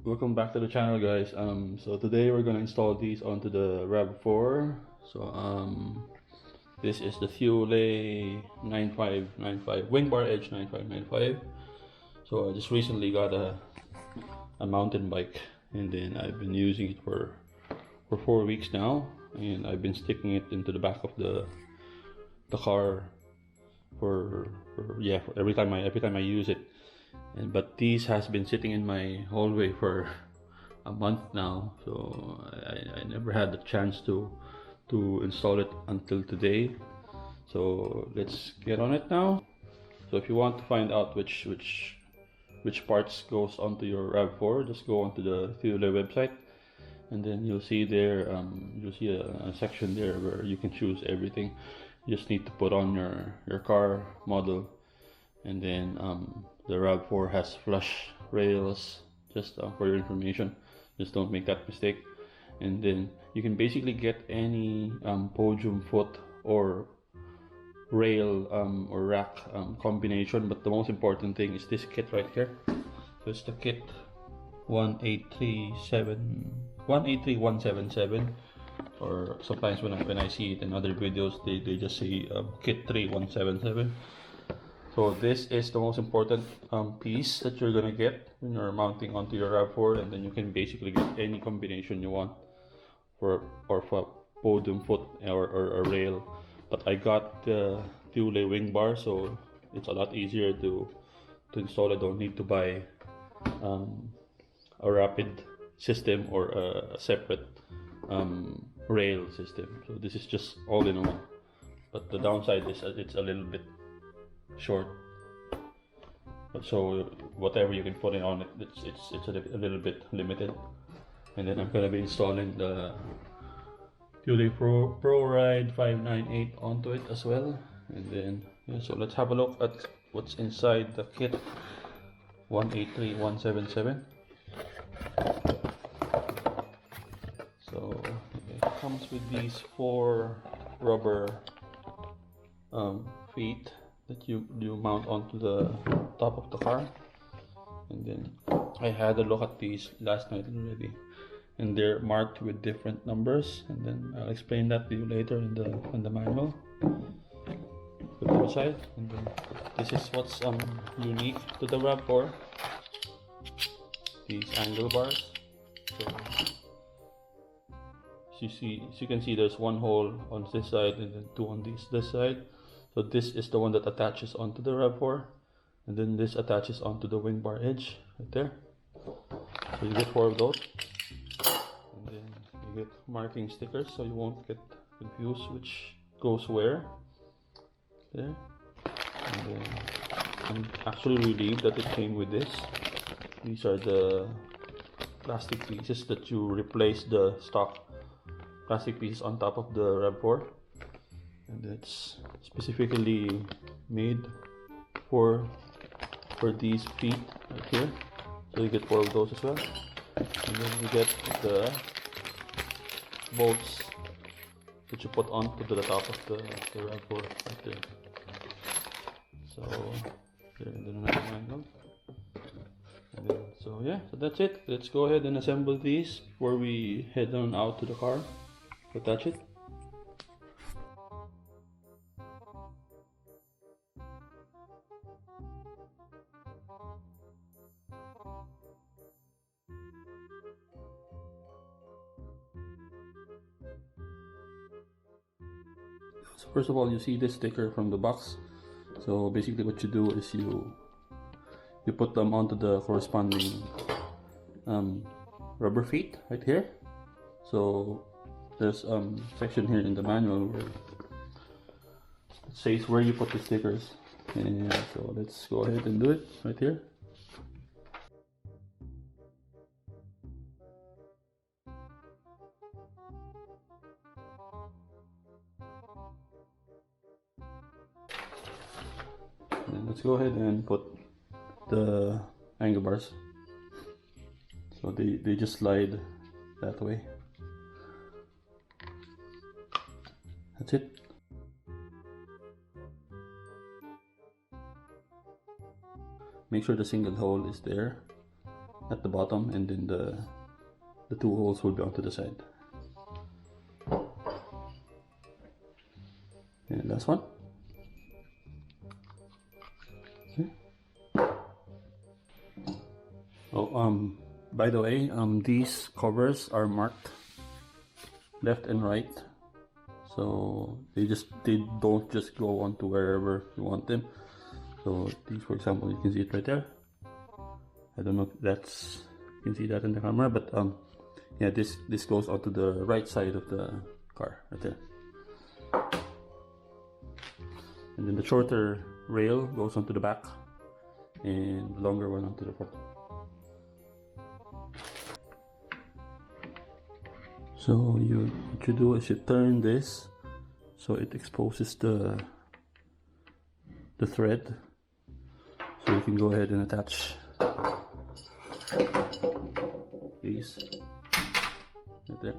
Welcome back to the channel, guys. So today we're gonna install these onto the Rav4. This is the Thule 9595 Wingbar Edge 9595. So I just recently got a mountain bike, and then I've been using it for 4 weeks now, and I've been sticking it into the back of the car for every time I use it. But these has been sitting in my hallway for a month now, so I never had the chance to install it until today. So let's get on it now. So if you want to find out which parts goes onto your Rav4, just go onto the Thule website, and then you'll see there you'll see a section there where you can choose everything. You just need to put on your car model, and then the Rav4 has flush rails, just for your information. Just don't make that mistake. And then you can basically get any podium foot or rail or rack combination, but the most important thing is this kit right here. So it's the kit 183177, or sometimes when I see it in other videos, they just say kit 3177. So this is the most important piece that you're gonna get when you're mounting onto your Rav4, and then you can basically get any combination you want for podium foot or rail. But I got the Thule Wingbar, so it's a lot easier to install. I don't need to buy a rapid system or a separate rail system. So this is just all in one. But the downside is it's a little bit short, so whatever you can put in on it, it's a little bit limited. And then I'm gonna be installing the THULE ProRide 598 onto it as well. And then so let's have a look at what's inside the kit 183177. So it comes with these 4 rubber feet that you mount onto the top of the car. And then I had a look at these last night already, and they're marked with different numbers, and then I'll explain that to you later in the manual. Put them aside, and then this is what's unique to the Rav4, these angle bars. So as you can see, there's 1 hole on this side and then 2 on this side. So this is the one that attaches onto the Rav4, and then this attaches onto the Wingbar edge right there. So you get 4 of those, and then you get marking stickers so you won't get confused which goes where. There. And then I'm actually relieved that it came with this. These are the plastic pieces that you replace the stock plastic pieces on top of the Rav4. And it's specifically made for these feet right here. So you get 4 of those as well. And then you get the bolts that you put onto the top of the Rav4 right there. So there, and then another angle. And then, so that's it. Let's go ahead and assemble these before we head on out to the car. Attach it. So first of all, you see this sticker from the box. So basically what you do is you put them onto the corresponding rubber feet right here. So there's section here in the manual where it says where you put the stickers, and so let's go ahead and do it right here. And let's go ahead and put the angle bars. So they just slide that way. That's it. Make sure the single hole is there, at the bottom, and then the two holes will be onto the side. And last one. Okay. Oh, by the way, these covers are marked left and right, so they don't just go onto wherever you want them. So these, for example, you can see it right there. I don't know if you can see that in the camera, but yeah, this goes onto the right side of the car right there, and then the shorter rail goes onto the back and the longer one onto the front. So what you do is you turn this so it exposes the thread, so you can go ahead and attach these right there.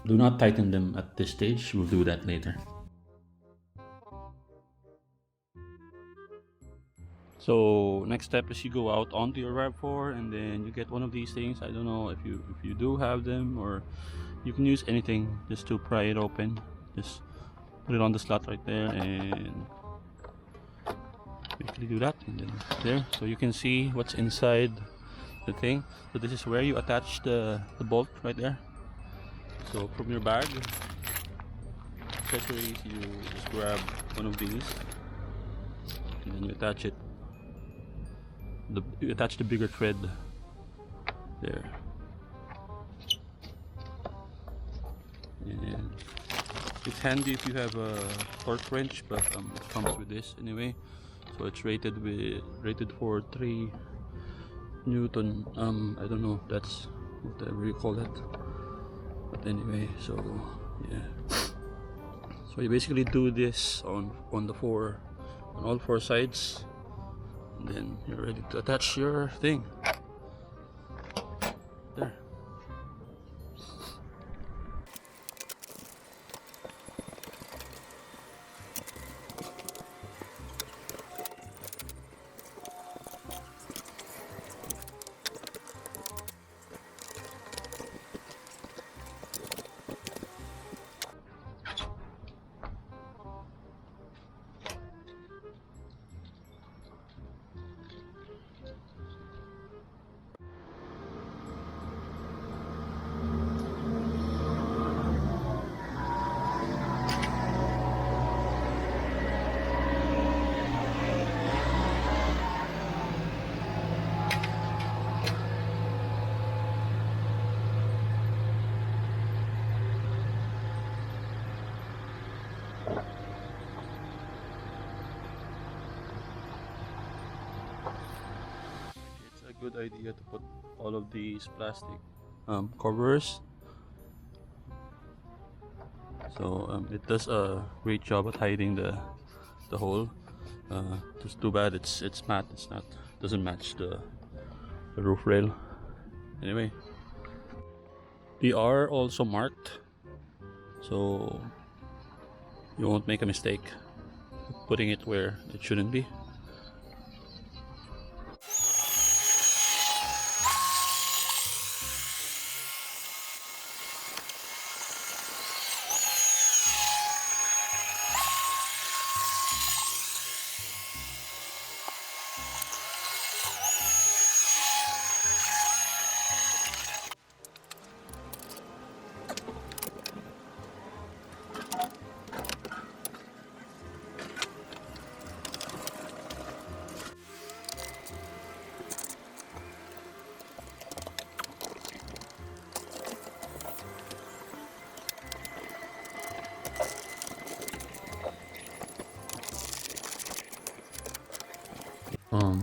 Do not tighten them at this stage, we'll do that later. So next step is you go out onto your Rav4 and then you get one of these things. I don't know if you do have them, or you can use anything just to pry it open. Just put it on the slot right there and basically do that, and then there, so you can see what's inside the thing. So this is where you attach the bolt right there. So from your bag accessories, you just grab one of these and then you attach it. You attach the bigger thread there, and it's handy if you have a torque wrench, but it comes with this anyway. So it's rated for 3 Newton. I don't know if that's whatever you call it, but anyway, so yeah. So you basically do this on all four sides, and then you're ready to attach your thing there. Good idea to put all of these plastic covers, so it does a great job at hiding the hole. Just too bad it's matte. Doesn't match the roof rail. Anyway, they are also marked, so you won't make a mistake putting it where it shouldn't be.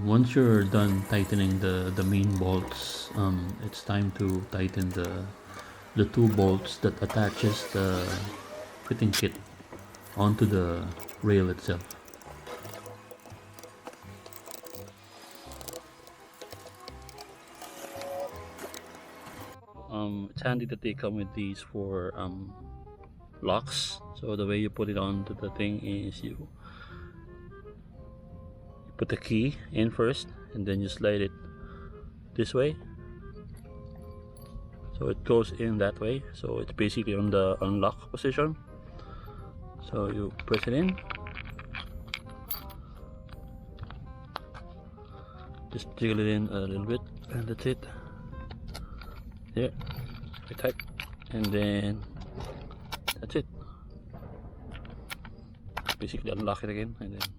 Once you're done tightening the main bolts, it's time to tighten the two bolts that attaches the fitting kit onto the rail itself. It's handy that they come with these for locks. So the way you put it onto the thing is you put the key in first, and then you slide it this way, so it goes in that way. So it's basically on the unlock position. So you press it in, just jiggle it in a little bit, and that's it. There, very tight, and then that's it. Basically unlock it again, and then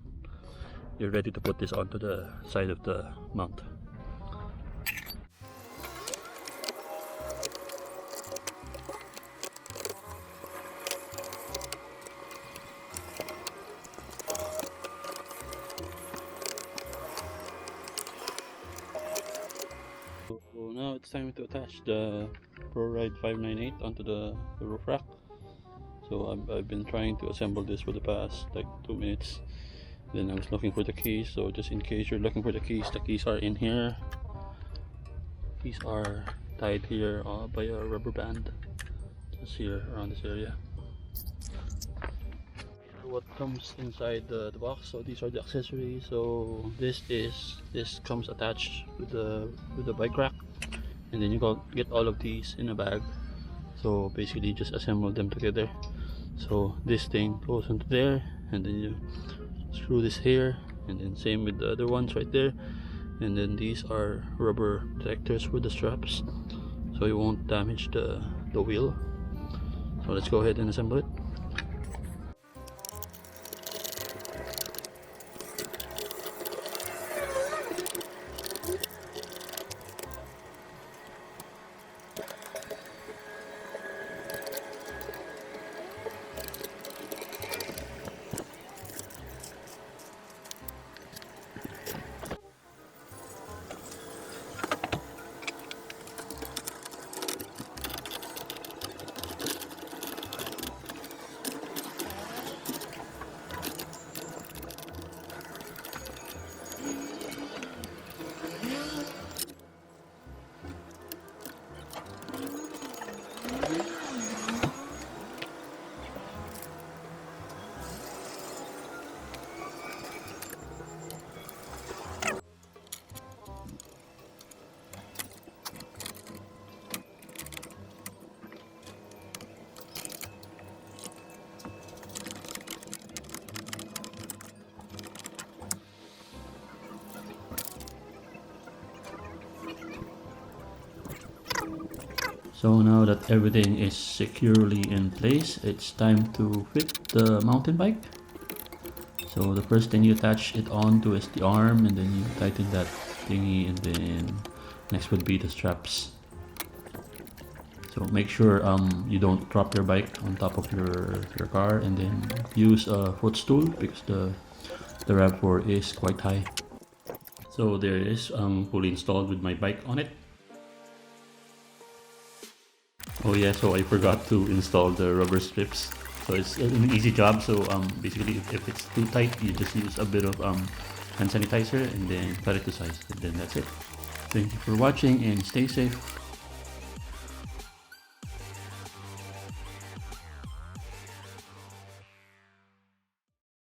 you're ready to put this onto the side of the mount. So now it's time to attach the ProRide 598 onto the roof rack. So I've been trying to assemble this for the past like 2 minutes. Then I was looking for the keys, so just in case you're looking for the keys are in here. Keys are tied here by a rubber band, just here around this area. What comes inside the box? So these are the accessories. So this comes attached with the bike rack, and then you get all of these in a bag. So basically just assemble them together. So this thing goes into there, and then you screw this here, and then same with the other ones right there. And then these are rubber protectors with the straps, so you won't damage the wheel. So let's go ahead and assemble it. So now that everything is securely in place, it's time to fit the mountain bike. So the first thing you attach it onto is the arm, and then you tighten that thingy, and then next would be the straps. So make sure you don't drop your bike on top of your car, and then use a footstool because the Rav4 is quite high. So there it is, fully installed with my bike on it. Oh yeah, so I forgot to install the rubber strips. So it's an easy job. So basically if it's too tight, you just use a bit of hand sanitizer and then cut it to size, and then that's it. Thank you for watching and stay safe.